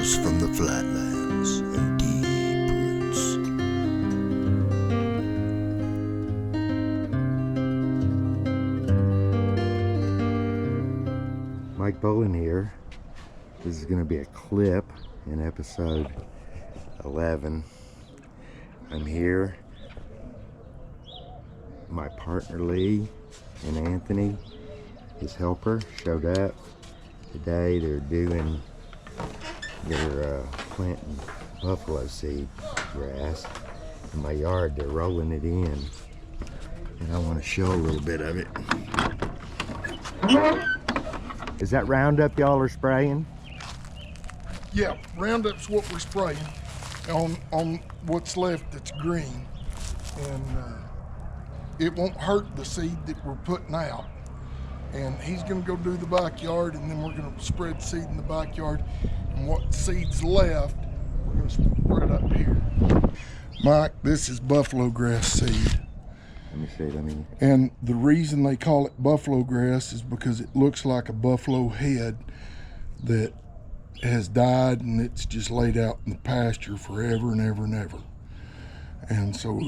Tales from the Flatlands and deep roots. Mike Bolin here. This is going to be a clip in episode 11. I'm here. My partner Lee and Anthony, his helper, showed up. Today they're planting buffalo seed grass in my yard. They're rolling it in, and I want to show a little bit of it. Is that Roundup y'all are spraying? Yeah, Roundup's what we're spraying on what's left that's green, and it won't hurt the seed that we're putting out. And he's gonna go do the backyard, and then we're gonna spread seed in the backyard, and what seed's left, we're gonna spread up here. Mike, this is buffalo grass seed. Let me see, And the reason they call it buffalo grass is because it looks like a buffalo head that has died, and it's just laid out in the pasture forever and ever and ever. And so,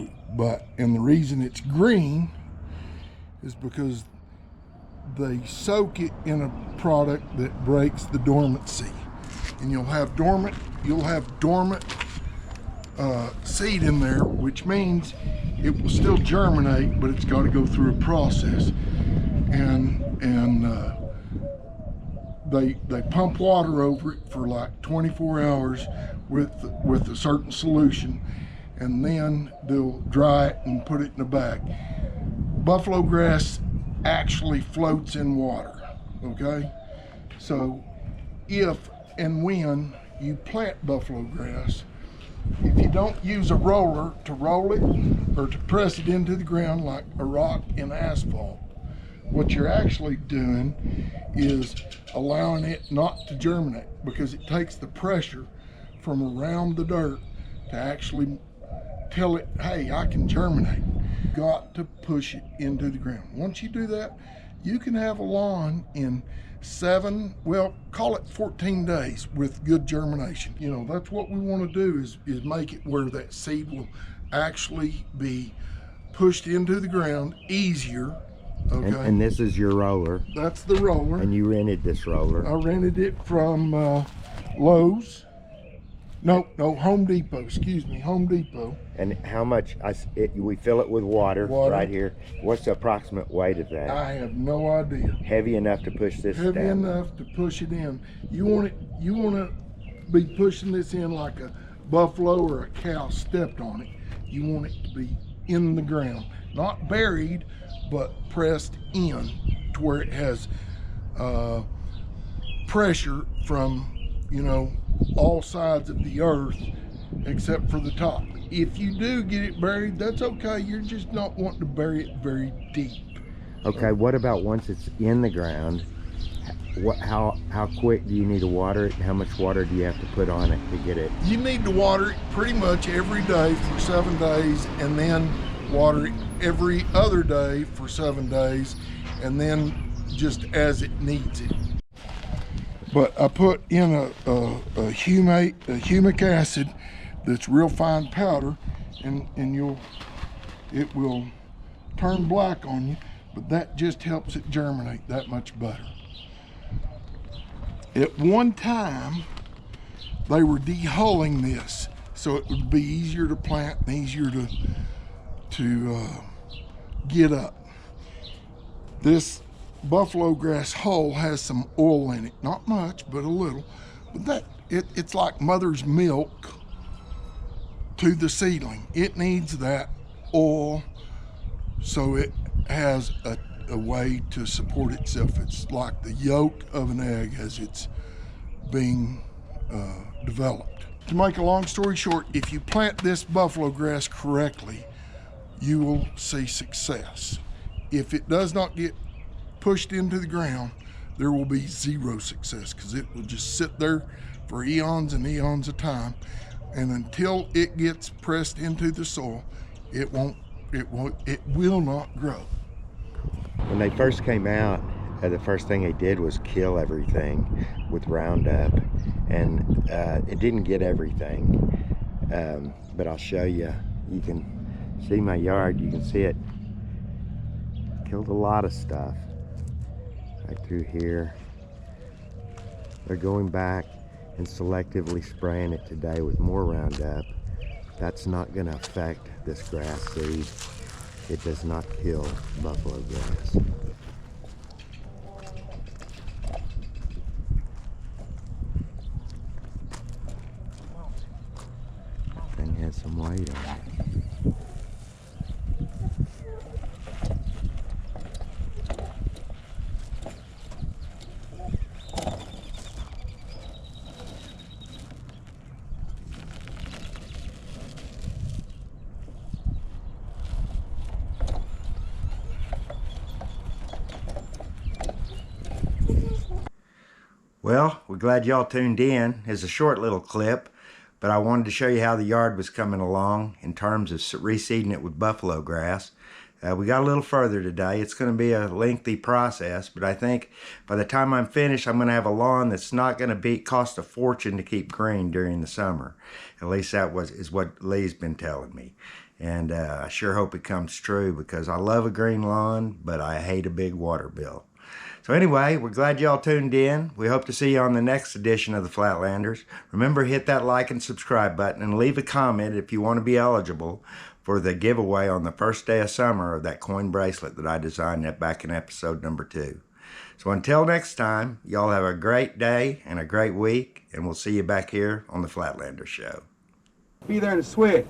and the reason it's green is because they soak it in a product that breaks the dormancy, and you'll have dormant seed in there, which means it will still germinate, but it's got to go through a process. And they pump water over it for like 24 hours with a certain solution, and then they'll dry it and put it in a bag. Buffalo grass actually floats in water, okay? So if and when you plant buffalo grass, if you don't use a roller to roll it or to press it into the ground like a rock in asphalt, what you're actually doing is allowing it not to germinate, because it takes the pressure from around the dirt to actually tell it, hey, I can germinate. Got to push it into the ground. Once you do that, you can have a lawn in 14 days with good germination. You know, that's what we want to do, is make it where that seed will actually be pushed into the ground easier. Okay. And this is your roller. That's the roller. And you rented this roller. I rented it from Lowe's. No, Home Depot, excuse me, Home Depot. And how much, we fill it with water right here. What's the approximate weight of that? I have no idea. Heavy enough to push this down? Heavy enough to push it in. You want to be pushing this in like a buffalo or a cow stepped on it. You want it to be in the ground, not buried, but pressed in to where it has pressure from, all sides of the earth except for the top. If you do get it buried, that's okay. You're just not wanting to bury it very deep. Okay, what about once it's in the ground? How quick do you need to water it? How much water do you have to put on it to get it? You need to water it pretty much every day for 7 days, and then water it every other day for 7 days, and then just as it needs it. But I put in a humic acid that's real fine powder, and it will turn black on you, but that just helps it germinate that much better. At one time, they were de-hulling this, so it would be easier to plant and easier to get up. This buffalo grass hull has some oil in it, not much, but a little. But it's like mother's milk to the seedling. It needs that oil so it has a way to support itself. It's like the yolk of an egg as it's being developed. To make a long story short, if you plant this buffalo grass correctly, you will see success. If it does not get pushed into the ground, there will be zero success, because it will just sit there for eons and eons of time, and until it gets pressed into the soil, it will not grow. When they first came out, the first thing they did was kill everything with Roundup, and it didn't get everything, but I'll show you. You can see my yard. You can see it killed a lot of stuff right through here. They're going back and selectively spraying it today with more Roundup. That's not going to affect this grass seed. It does not kill buffalo grass. Thing has some weight on it. Well, we're glad y'all tuned in. It's a short little clip, but I wanted to show you how the yard was coming along in terms of reseeding it with buffalo grass. We got a little further today. It's going to be a lengthy process, but I think by the time I'm finished, I'm going to have a lawn that's not going to cost a fortune to keep green during the summer. At least that is what Lee's been telling me. And I sure hope it comes true, because I love a green lawn, but I hate a big water bill. So anyway, we're glad y'all tuned in. We hope to see you on the next edition of the Flatlanders. Remember, hit that like and subscribe button and leave a comment if you want to be eligible for the giveaway on the first day of summer of that coin bracelet that I designed back in episode number 2. So until next time, y'all have a great day and a great week, and we'll see you back here on the Flatlanders Show. Be there to switch.